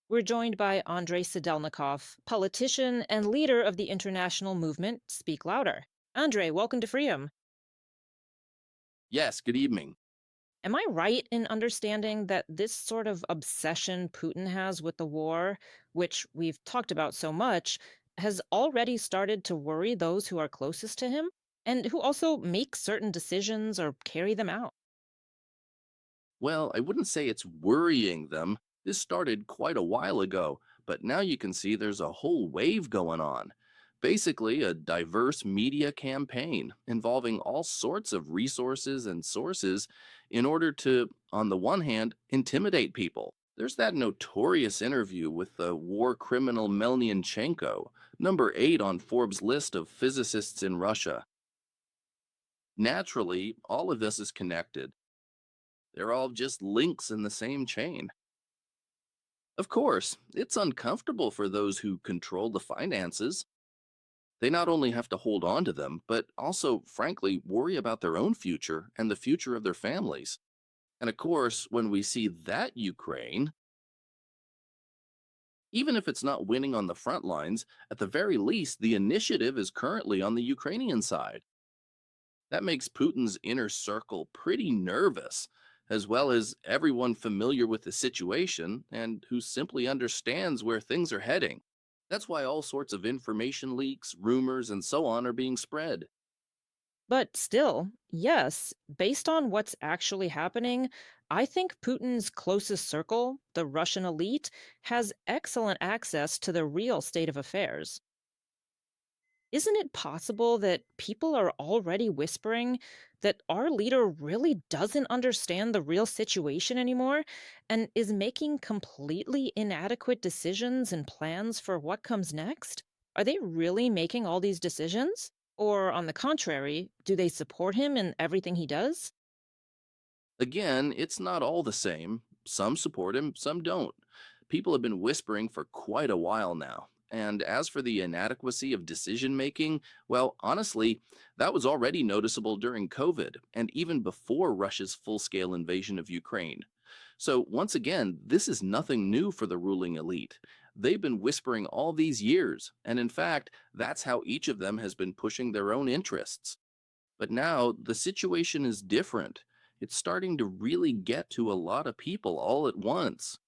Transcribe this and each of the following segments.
We're joined by Andriy Sydelnykov, politician and leader of the international movement Speak Louder. Andrei, welcome to Freedom. Yes, good evening. Am I right in understanding that this sort of obsession Putin has with the war, which we've talked about so much, has already started to worry those who are closest to him and who also make certain decisions or carry them out? Well, I wouldn't say it's worrying them. This started quite a while ago, but now you can see there's a whole wave going on. Basically, a diverse media campaign involving all sorts of resources and sources in order to, on the one hand, intimidate people. There's that notorious interview with the war criminal Melnyanchenko, number 8 on Forbes' list of physicists in Russia. Naturally, all of this is connected. They're all just links in the same chain. Of course, it's uncomfortable for those who control the finances. They not only have to hold on to them, but also, frankly, worry about their own future and the future of their families. And of course, when we see that Ukraine, even if it's not winning on the front lines, at the very least, the initiative is currently on the Ukrainian side. That makes Putin's inner circle pretty nervous, as well as everyone familiar with the situation and who simply understands where things are heading. That's why all sorts of information leaks, rumors, and so on are being spread. But still, yes, based on what's actually happening, I think Putin's closest circle, the Russian elite, has excellent access to the real state of affairs. Isn't it possible that people are already whispering that our leader really doesn't understand the real situation anymore and is making completely inadequate decisions and plans for what comes next? Are they really making all these decisions? Or, on the contrary, do they support him in everything he does? Again, it's not all the same. Some support him, some don't. People have been whispering for quite a while now. And as for the inadequacy of decision making, well, honestly, that was already noticeable during COVID and even before Russia's full scale invasion of Ukraine. So, once again, this is nothing new for the ruling elite. They've been whispering all these years, and in fact, that's how each of them has been pushing their own interests. But now the situation is different. It's starting to really get to a lot of people all at once.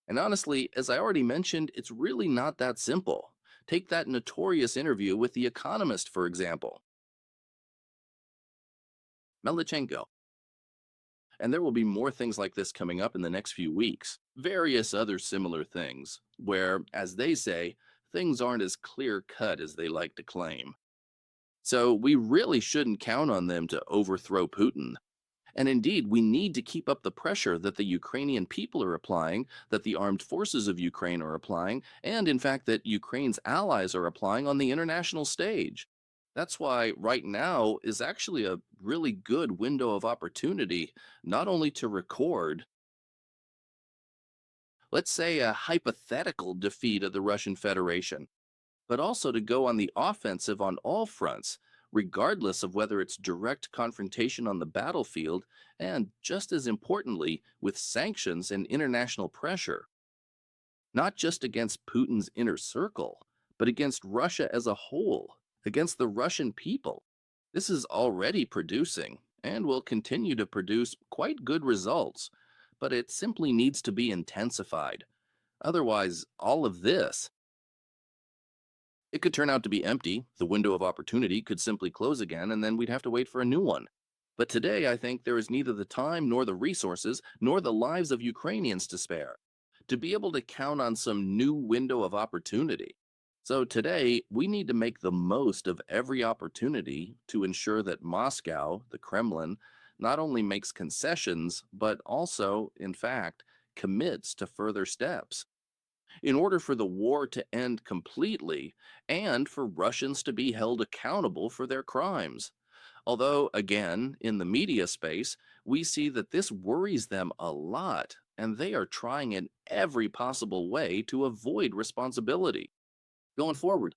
And honestly, as I already mentioned, it's really not that simple. Take that notorious interview with The Economist, for example, Melnichenko. And there will be more things like this coming up in the next few weeks. Various other similar things, where, as they say, things aren't as clear cut as they like to claim. So we really shouldn't count on them to overthrow Putin. And indeed, we need to keep up the pressure that the Ukrainian people are applying, that the armed forces of Ukraine are applying, and in fact, that Ukraine's allies are applying on the international stage. That's why right now is actually a really good window of opportunity, not only to record, let's say, a hypothetical defeat of the Russian Federation, but also to go on the offensive on all fronts, regardless of whether it's direct confrontation on the battlefield, and just as importantly, with sanctions and international pressure, not just against Putin's inner circle, but against Russia as a whole, against the Russian people. This is already producing and will continue to produce quite good results, but it simply needs to be intensified. Otherwise, all of this, it could turn out to be empty. The window of opportunity could simply close again, and then we'd have to wait for a new one. But today, I think there is neither the time nor the resources nor the lives of Ukrainians to spare to be able to count on some new window of opportunity. So today, we need to make the most of every opportunity to ensure that Moscow, the Kremlin, not only makes concessions, but also, in fact, commits to further steps in order for the war to end completely and for Russians to be held accountable for their crimes. Although, again, in the media space, we see that this worries them a lot, and they are trying in every possible way to avoid responsibility. Going forward,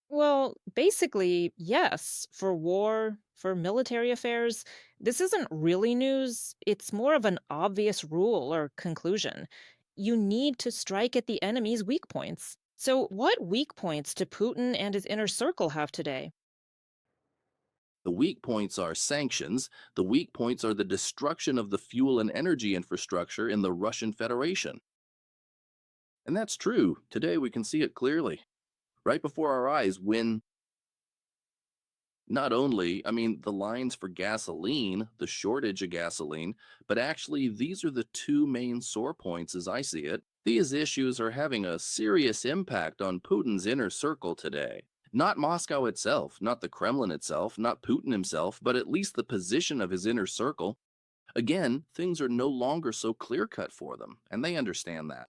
Well, basically, yes. For war, for military affairs, this isn't really news. It's more of an obvious rule or conclusion. You need to strike at the enemy's weak points. So, what weak points do Putin and his inner circle have today? The weak points are sanctions. The weak points are the destruction of the fuel and energy infrastructure in the Russian Federation. And that's true. Today we can see it clearly, right before our eyes, when not only, the lines for gasoline, the shortage of gasoline, but actually these are the two main sore points as I see it. These issues are having a serious impact on Putin's inner circle today. Not Moscow itself, not the Kremlin itself, not Putin himself, but at least the position of his inner circle. Again, things are no longer so clear cut for them, and they understand that.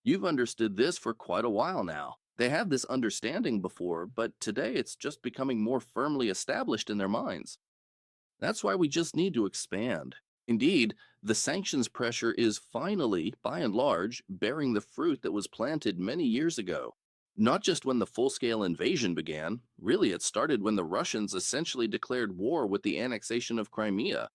You've understood this for quite a while now. They had this understanding before, but today it's just becoming more firmly established in their minds. That's why we just need to expand. Indeed, the sanctions pressure is finally, by and large, bearing the fruit that was planted many years ago. Not just when the full scale invasion began, really, it started when the Russians essentially declared war with the annexation of Crimea.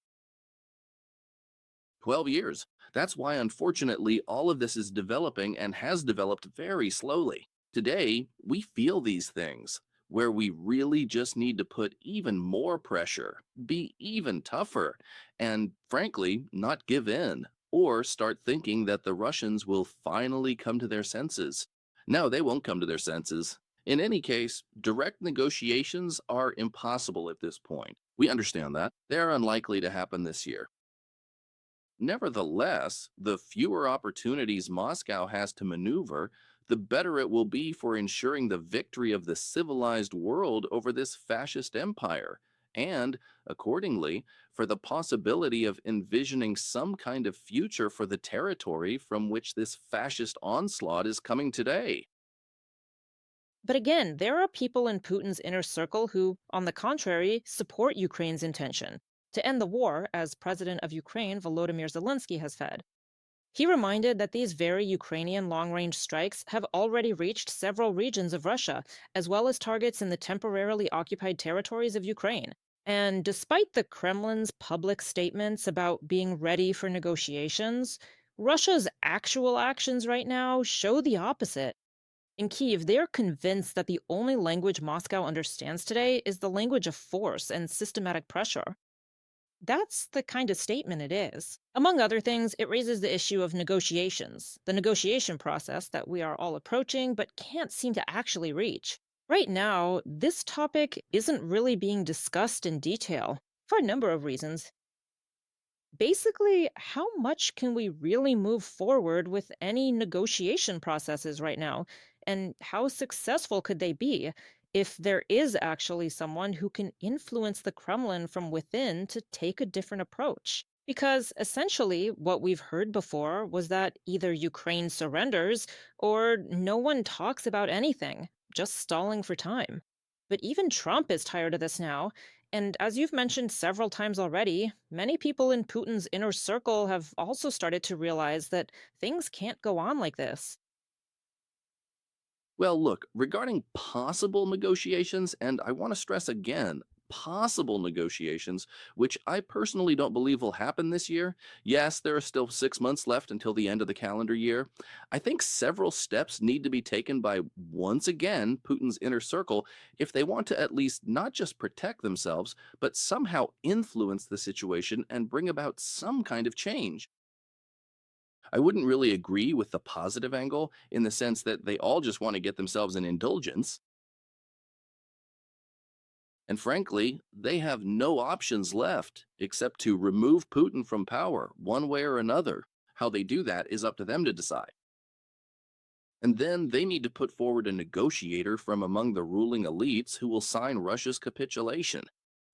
12 years. That's why, unfortunately, all of this is developing and has developed very slowly. Today, we feel these things where we really just need to put even more pressure, be even tougher, and frankly, not give in or start thinking that the Russians will finally come to their senses. No, they won't come to their senses. In any case, direct negotiations are impossible at this point. We understand that. They're unlikely to happen this year. Nevertheless, the fewer opportunities Moscow has to maneuver, the better it will be for ensuring the victory of the civilized world over this fascist empire, and, accordingly, for the possibility of envisioning some kind of future for the territory from which this fascist onslaught is coming today. But again, there are people in Putin's inner circle who, on the contrary, support Ukraine's intention to end the war, as President of Ukraine Volodymyr Zelensky has said. He reminded that these very Ukrainian long range strikes have already reached several regions of Russia, as well as targets in the temporarily occupied territories of Ukraine. And despite the Kremlin's public statements about being ready for negotiations, Russia's actual actions right now show the opposite. In Kyiv, they're convinced that the only language Moscow understands today is the language of force and systematic pressure. That's the kind of statement it is. Among other things, it raises the issue of negotiations, the negotiation process that we are all approaching but can't seem to actually reach. Right now, this topic isn't really being discussed in detail for a number of reasons. Basically, how much can we really move forward with any negotiation processes right now? And how successful could they be if there is actually someone who can influence the Kremlin from within to take a different approach? Because essentially, what we've heard before was that either Ukraine surrenders or no one talks about anything, just stalling for time. But even Trump is tired of this now, and as you've mentioned several times already, many people in Putin's inner circle have also started to realize that things can't go on like this. Well, look, regarding possible negotiations, and I want to stress again, possible negotiations, which I personally don't believe will happen this year. Yes, there are still 6 months left until the end of the calendar year. I think several steps need to be taken by, once again, Putin's inner circle if they want to at least not just protect themselves, but somehow influence the situation and bring about some kind of change. I wouldn't really agree with the positive angle in the sense that they all just want to get themselves an indulgence. And frankly, they have no options left except to remove Putin from power one way or another. How they do that is up to them to decide. And then they need to put forward a negotiator from among the ruling elites who will sign Russia's capitulation.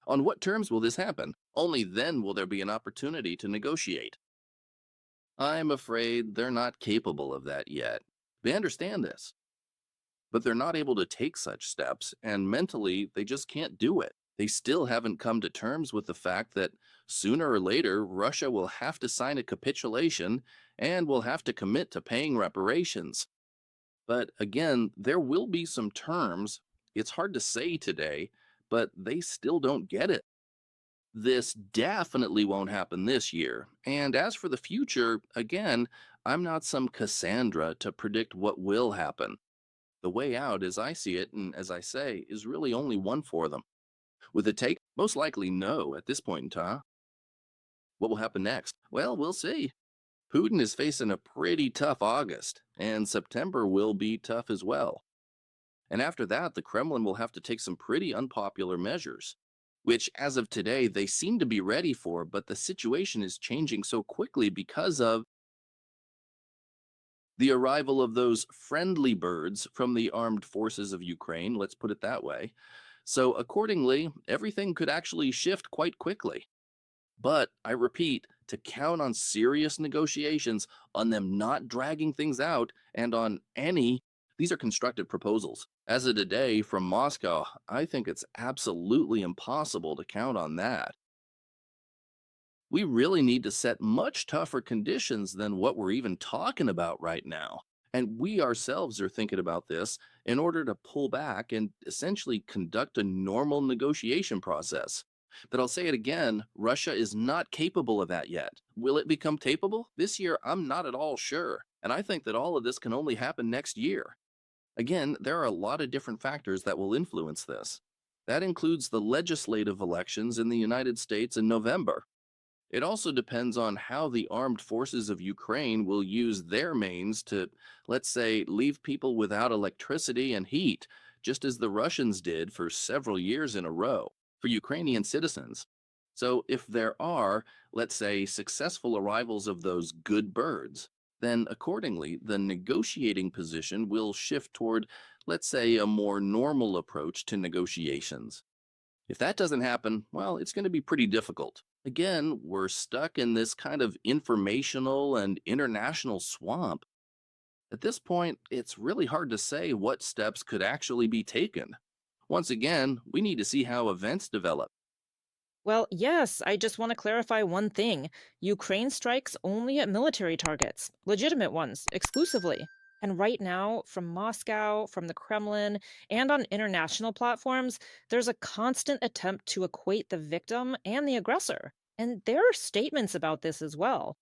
On what terms will this happen? Only then will there be an opportunity to negotiate. I'm afraid they're not capable of that yet. They understand this, but they're not able to take such steps, and mentally, they just can't do it. They still haven't come to terms with the fact that sooner or later, Russia will have to sign a capitulation and will have to commit to paying reparations. But again, there will be some terms. It's hard to say today, but they still don't get it. This definitely won't happen this year. And as for the future, again, I'm not some Cassandra to predict what will happen. The way out, as I see it, and as I say, is really only one for them. With a take, most likely no at this point in time. What will happen next? Well, we'll see. Putin is facing a pretty tough August, and September will be tough as well. And after that, the Kremlin will have to take some pretty unpopular measures, which, as of today, they seem to be ready for, but the situation is changing so quickly because of the arrival of those friendly birds from the armed forces of Ukraine, let's put it that way. So, accordingly, everything could actually shift quite quickly. But I repeat, to count on serious negotiations, on them not dragging things out, and on these are constructive proposals. As of today, from Moscow, I think it's absolutely impossible to count on that. We really need to set much tougher conditions than what we're even talking about right now. And we ourselves are thinking about this in order to pull back and essentially conduct a normal negotiation process. But I'll say it again, Russia is not capable of that yet. Will it become capable? This year, I'm not at all sure. And I think that all of this can only happen next year. Again, there are a lot of different factors that will influence this. That includes the legislative elections in the United States in November. It also depends on how the armed forces of Ukraine will use their means to, let's say, leave people without electricity and heat, just as the Russians did for several years in a row for Ukrainian citizens. So, if there are, let's say, successful arrivals of those good birds, then accordingly, the negotiating position will shift toward, let's say, a more normal approach to negotiations. If that doesn't happen, well, it's going to be pretty difficult. Again, we're stuck in this kind of informational and international swamp. At this point, it's really hard to say what steps could actually be taken. Once again, we need to see how events develop. Well, yes, I just want to clarify one thing. Ukraine strikes only at military targets, legitimate ones, exclusively. And right now, from Moscow, from the Kremlin, and on international platforms, there's a constant attempt to equate the victim and the aggressor. And there are statements about this as well.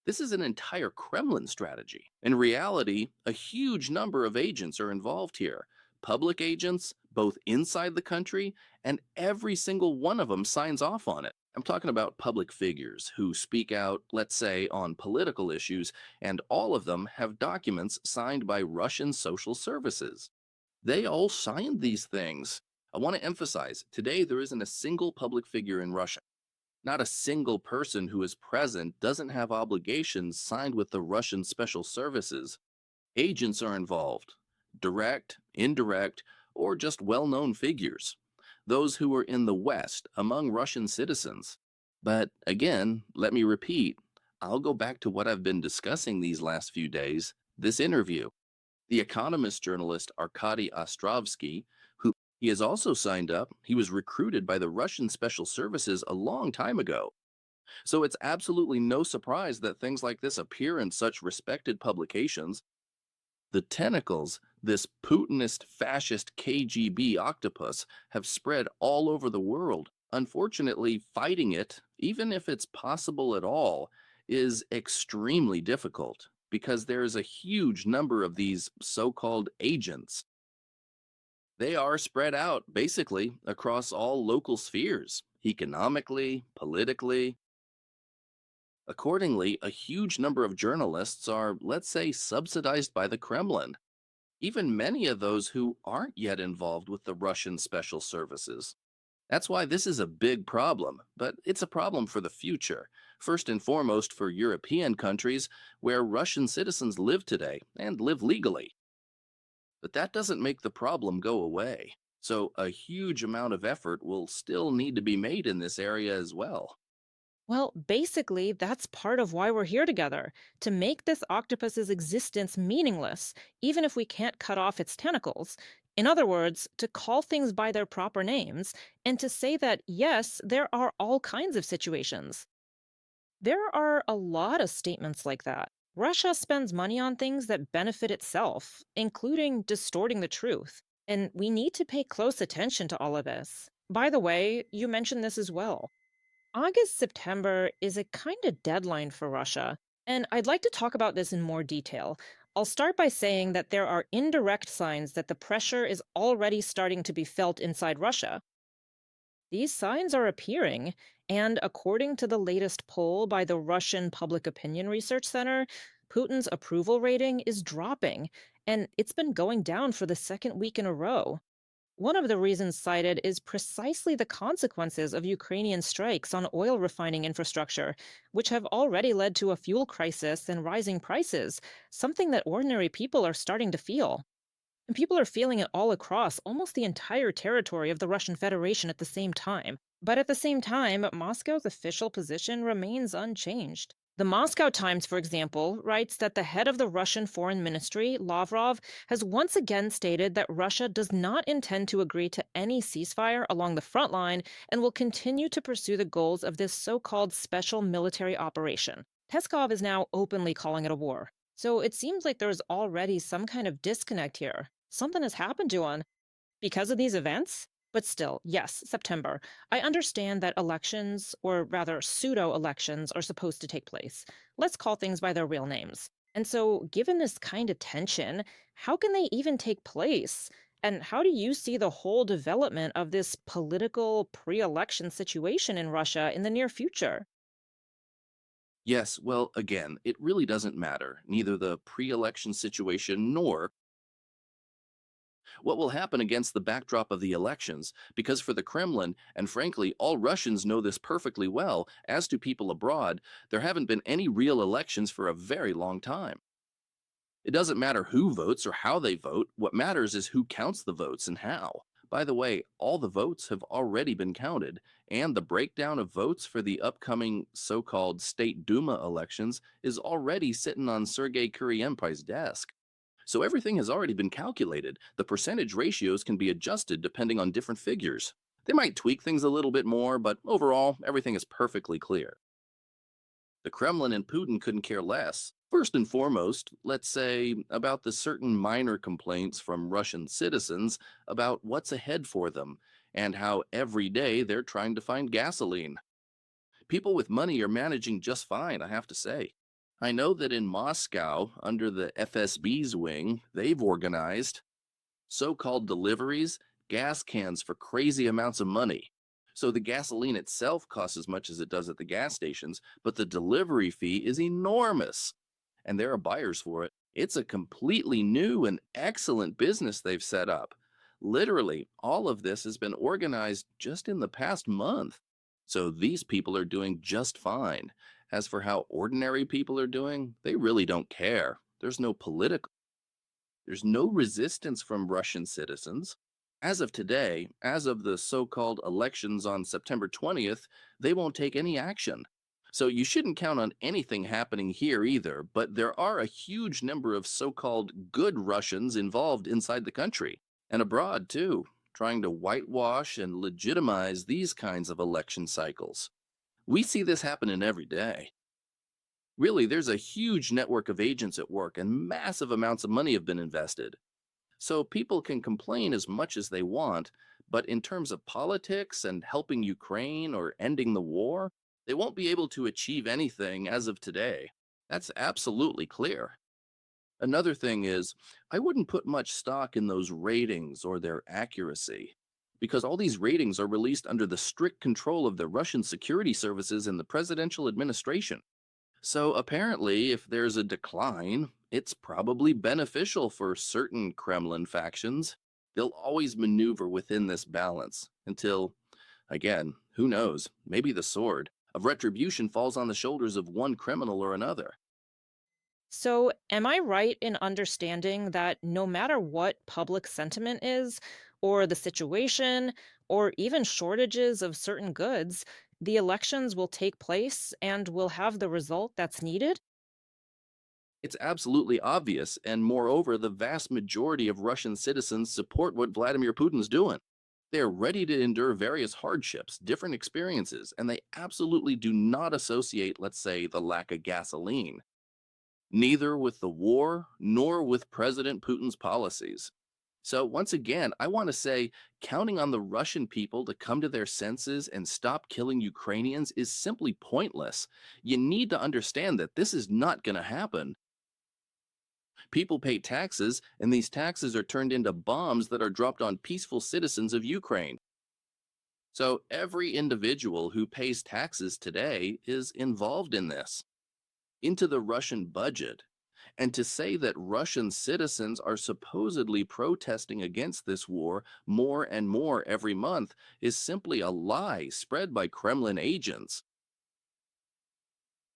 This is an entire Kremlin strategy. In reality, a huge number of agents are involved here. Public agents, both inside the country, and every single one of them signs off on it. I'm talking about public figures who speak out, let's say, on political issues, and all of them have documents signed by Russian social services. They all signed these things. I want to emphasize today there isn't a single public figure in Russia. Not a single person who is present doesn't have obligations signed with the Russian special services. Agents are involved, direct, indirect, or just well known figures. Those who are in the West among Russian citizens. But again, let me repeat, I'll go back to what I've been discussing these last few days this interview. The Economist journalist Arkady Ostrovsky, who he has also signed up, he was recruited by the Russian special services a long time ago. So it's absolutely no surprise that things like this appear in such respected publications. The tentacles, this Putinist fascist KGB octopus, have spread all over the world. Unfortunately, fighting it, even if it's possible at all, is extremely difficult because there's a huge number of these so called agents. They are spread out basically across all local spheres, economically, politically. Accordingly, a huge number of journalists are, let's say, subsidized by the Kremlin, even many of those who aren't yet involved with the Russian special services. That's why this is a big problem, but it's a problem for the future. First and foremost for European countries where Russian citizens live today and live legally. But that doesn't make the problem go away. So a huge amount of effort will still need to be made in this area as well. Well, basically, that's part of why we're here together, to make this octopus's existence meaningless, even if we can't cut off its tentacles. In other words, to call things by their proper names, and to say that, yes, there are all kinds of situations. There are a lot of statements like that. Russia spends money on things that benefit itself, including distorting the truth. And we need to pay close attention to all of this. By the way, you mentioned this as well. August September is a kind of deadline for Russia, and I'd like to talk about this in more detail. I'll start by saying that there are indirect signs that the pressure is already starting to be felt inside Russia. These signs are appearing, and according to the latest poll by the Russian Public Opinion Research Center, Putin's approval rating is dropping, and it's been going down for the second week in a row. One of the reasons cited is precisely the consequences of Ukrainian strikes on oil refining infrastructure, which have already led to a fuel crisis and rising prices, something that ordinary people are starting to feel. And people are feeling it all across almost the entire territory of the Russian Federation at the same time. But at the same time, Moscow's official position remains unchanged. The Moscow Times, for example, writes that the head of the Russian Foreign Ministry, Lavrov, has once again stated that Russia does not intend to agree to any ceasefire along the front line and will continue to pursue the goals of this so called special military operation. Peskov is now openly calling it a war. So it seems like there's already some kind of disconnect here. Something has happened to him because of these events? But still, yes, September. I understand that elections, or rather pseudo elections, are supposed to take place. Let's call things by their real names. And so, given this kind of tension, how can they even take place? And how do you see the whole development of this political pre election situation in Russia in the near future? Yes, well, again, it really doesn't matter, neither the pre election situation nor what will happen against the backdrop of the elections, because for the Kremlin, and frankly, all Russians know this perfectly well, as do people abroad, there haven't been any real elections for a very long time. It doesn't matter who votes or how they vote, what matters is who counts the votes and how. By the way, all the votes have already been counted, and the breakdown of votes for the upcoming so called State Duma elections is already sitting on Sergei Kuryenpai's desk. So everything has already been calculated. The percentage ratios can be adjusted depending on different figures. They might tweak things a little bit more, but overall, everything is perfectly clear. The Kremlin and Putin couldn't care less. First and foremost, let's say about the certain minor complaints from Russian citizens about what's ahead for them and how every day they're trying to find gasoline. People with money are managing just fine, I have to say. I know that in Moscow, under the FSB's wing, they've organized so called deliveries, gas cans for crazy amounts of money. So the gasoline itself costs as much as it does at the gas stations, but the delivery fee is enormous. And there are buyers for it. It's a completely new and excellent business they've set up. Literally, all of this has been organized just in the past month. So these people are doing just fine. As for how ordinary people are doing, they really don't care. There's no resistance from Russian citizens. As of today, as of the so called elections on September 20th, they won't take any action. So you shouldn't count on anything happening here either, but there are a huge number of so called good Russians involved inside the country and abroad too, trying to whitewash and legitimize these kinds of election cycles. We see this happening every day. Really, there's a huge network of agents at work and massive amounts of money have been invested. So people can complain as much as they want, but in terms of politics and helping Ukraine or ending the war, they won't be able to achieve anything as of today. That's absolutely clear. Another thing is, I wouldn't put much stock in those ratings or their accuracy, because all these ratings are released under the strict control of the Russian security services and the presidential administration. So apparently, if there's a decline, it's probably beneficial for certain Kremlin factions. They'll always maneuver within this balance until, again, who knows, maybe the sword of retribution falls on the shoulders of one criminal or another. So, am I right in understanding that no matter what public sentiment is, or the situation, or even shortages of certain goods, the elections will take place and will have the result that's needed? It's absolutely obvious, and moreover, the vast majority of Russian citizens support what Vladimir Putin's doing. They are ready to endure various hardships, different experiences, and they absolutely do not associate, let's say, the lack of gasoline, neither with the war nor with President Putin's policies. So, once again, I want to say counting on the Russian people to come to their senses and stop killing Ukrainians is simply pointless. You need to understand that this is not going to happen. People pay taxes, and these taxes are turned into bombs that are dropped on peaceful citizens of Ukraine. So, every individual who pays taxes today is involved in this, into the Russian budget. And to say that Russian citizens are supposedly protesting against this war more and more every month is simply a lie spread by Kremlin agents.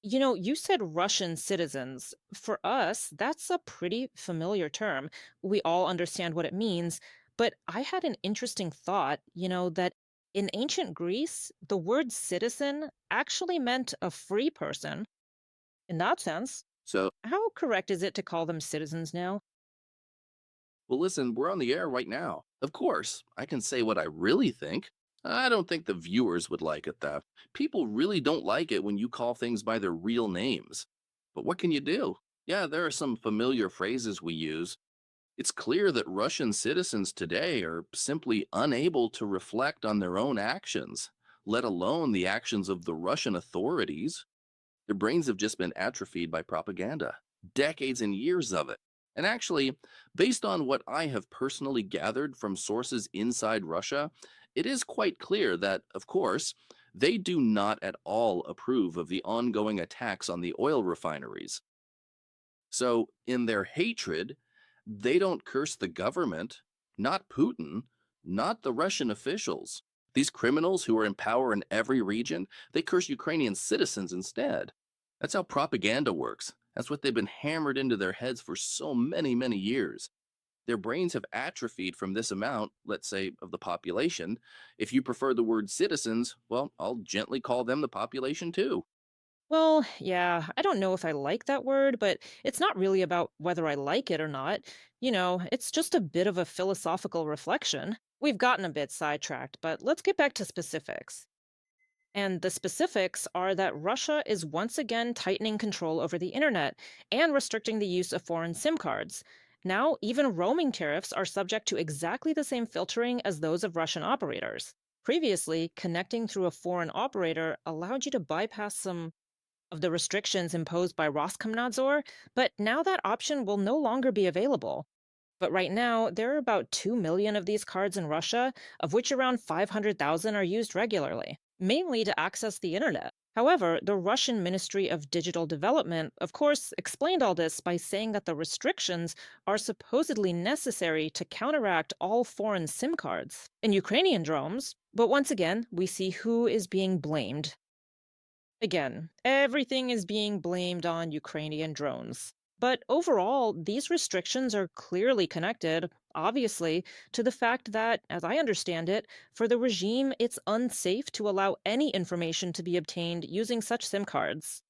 You said Russian citizens. For us, that's a pretty familiar term. We all understand what it means. But I had an interesting thought, that in ancient Greece, the word citizen actually meant a free person. In that sense, So, how correct is it to call them citizens now? well, listen, we're on the air right now. Of course, I can say what I really think. I don't think the viewers would like it, though. People really don't like it when you call things by their real names. But what can you do? Yeah, there are some familiar phrases we use. It's clear that Russian citizens today are simply unable to reflect on their own actions, let alone the actions of the Russian authorities. Their brains have just been atrophied by propaganda, decades and years of it. And actually, based on what I have personally gathered from sources inside Russia, it is quite clear that, of course, they do not at all approve of the ongoing attacks on the oil refineries. So, in their hatred, they don't curse the government, not Putin, not the Russian officials. These criminals who are in power in every region, they curse Ukrainian citizens instead. That's how propaganda works. That's what they've been hammered into their heads for so many, many years. Their brains have atrophied from this amount, let's say, of the population. If you prefer the word citizens, well, I'll gently call them the population too. Well, yeah, I don't know if I like that word, but it's not really about whether I like it or not. It's just a bit of a philosophical reflection. We've gotten a bit sidetracked, but let's get back to specifics. And the specifics are that Russia is once again tightening control over the internet and restricting the use of foreign SIM cards. Now, even roaming tariffs are subject to exactly the same filtering as those of Russian operators. Previously, connecting through a foreign operator allowed you to bypass some of the restrictions imposed by Roskomnadzor, but now that option will no longer be available. But right now, there are about 2 million of these cards in Russia, of which around 500,000 are used regularly, mainly to access the internet. However, the Russian Ministry of Digital Development, of course, explained all this by saying that the restrictions are supposedly necessary to counteract all foreign SIM cards and Ukrainian drones. But once again, we see who is being blamed. Again, everything is being blamed on Ukrainian drones. But overall, these restrictions are clearly connected, obviously, to the fact that, as I understand it, for the regime, it's unsafe to allow any information to be obtained using such SIM cards.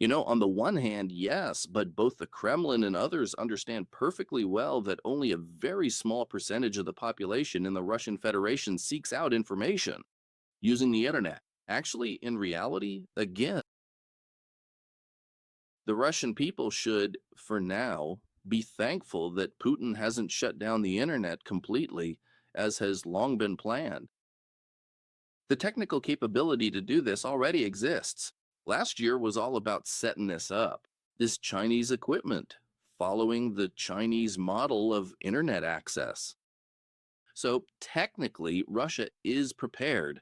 On the one hand, yes, but both the Kremlin and others understand perfectly well that only a very small percentage of the population in the Russian Federation seeks out information using the internet. Actually, in reality, again, the Russian people should, for now, be thankful that Putin hasn't shut down the internet completely, as has long been planned. The technical capability to do this already exists. Last year was all about setting this up. This Chinese equipment, following the Chinese model of internet access. So technically, Russia is prepared.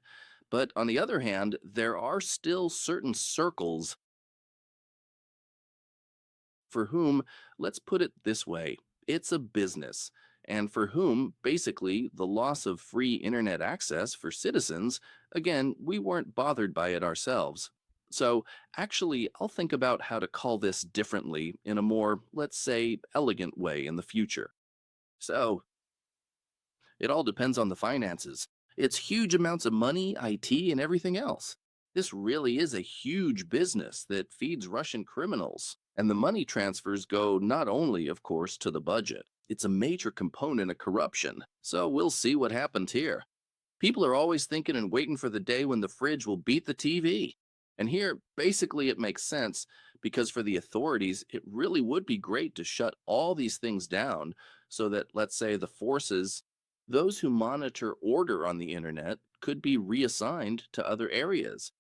But on the other hand, there are still certain circles for whom, let's put it this way, it's a business, and for whom, basically, the loss of free internet access for citizens, again, we weren't bothered by it ourselves. So, actually, I'll think about how to call this differently in a more, let's say, elegant way in the future. So, it all depends on the finances. It's huge amounts of money, IT, and everything else. This really is a huge business that feeds Russian criminals. And the money transfers go not only, of course, to the budget, it's a major component of corruption. So we'll see what happens here. People are always thinking and waiting for the day when the fridge will beat the TV. And here, basically, it makes sense because for the authorities, it really would be great to shut all these things down so that, let's say, the forces, those who monitor order on the internet, could be reassigned to other areas.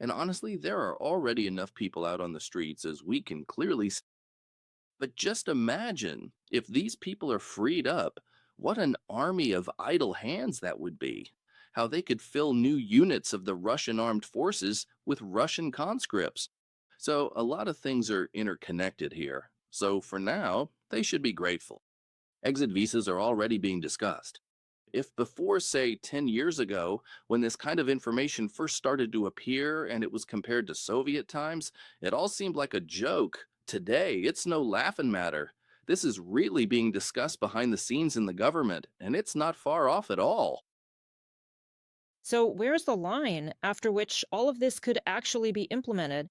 And honestly, there are already enough people out on the streets, as we can clearly see. But just imagine if these people are freed up, what an army of idle hands that would be. How they could fill new units of the Russian armed forces with Russian conscripts. So, a lot of things are interconnected here. So, for now, they should be grateful. Exit visas are already being discussed. If before, say, 10 years ago, when this kind of information first started to appear and it was compared to Soviet times, it all seemed like a joke, today it's no laughing matter. This is really being discussed behind the scenes in the government, and it's not far off at all. So, where's the line after which all of this could actually be implemented?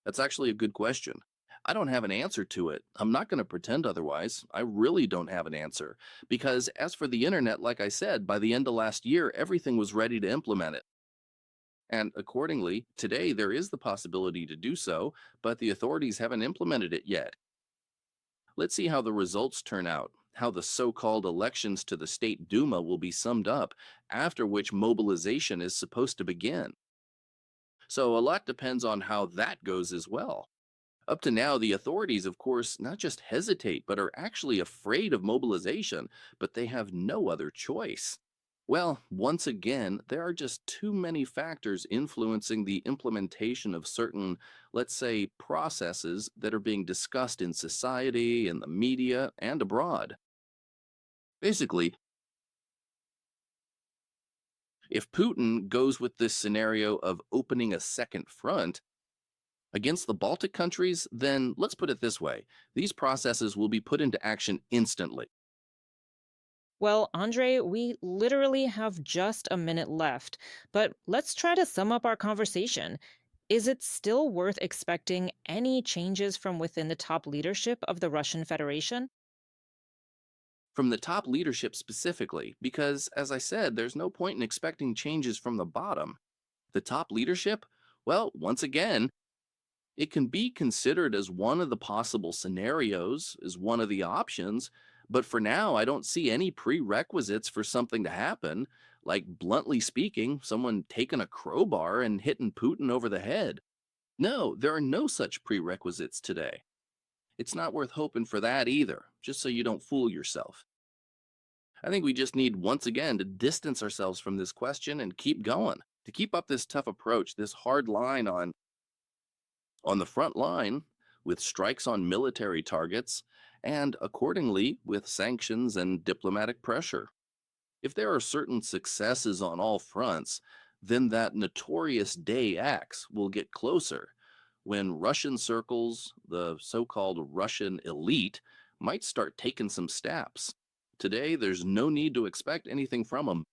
That's actually a good question. I don't have an answer to it. I'm not going to pretend otherwise. I really don't have an answer. Because as for the internet, like I said, by the end of last year, everything was ready to implement it. And accordingly, today there is the possibility to do so, but the authorities haven't implemented it yet. Let's see how the results turn out, how the so called elections to the State Duma will be summed up, after which mobilization is supposed to begin. So a lot depends on how that goes as well. Up to now, the authorities, of course, not just hesitate, but are actually afraid of mobilization, but they have no other choice. Well, once again, there are just too many factors influencing the implementation of certain, let's say, processes that are being discussed in society, in the media, and abroad. Basically, if Putin goes with this scenario of opening a second front, against the Baltic countries, then let's put it this way, these processes will be put into action instantly. Well, Andre, we literally have just a minute left, but let's try to sum up our conversation. Is it still worth expecting any changes from within the top leadership of the Russian Federation? From the top leadership specifically, because as I said, there's no point in expecting changes from the bottom. The top leadership, well, once again, it can be considered as one of the possible scenarios, as one of the options, but for now, I don't see any prerequisites for something to happen, like bluntly speaking, someone taking a crowbar and hitting Putin over the head. No, there are no such prerequisites today. It's not worth hoping for that either, just so you don't fool yourself. I think we just need once again to distance ourselves from this question and keep going. To keep up this tough approach, this hard line on the front line with strikes on military targets and accordingly with sanctions and diplomatic pressure. If there are certain successes on all fronts, then that notorious day X will get closer when Russian circles, the so called Russian elite, might start taking some steps. Today, there's no need to expect anything from them.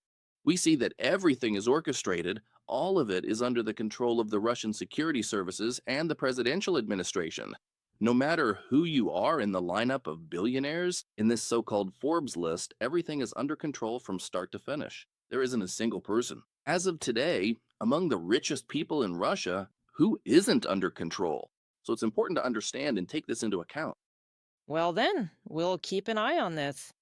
We see that everything is orchestrated, all of it is under the control of the Russian security services and the presidential administration. No matter who you are in the lineup of billionaires in this so called Forbes list, everything is under control from start to finish. There isn't a single person. As of today, among the richest people in Russia, who isn't under control? So it's important to understand and take this into account. Well, then, we'll keep an eye on this.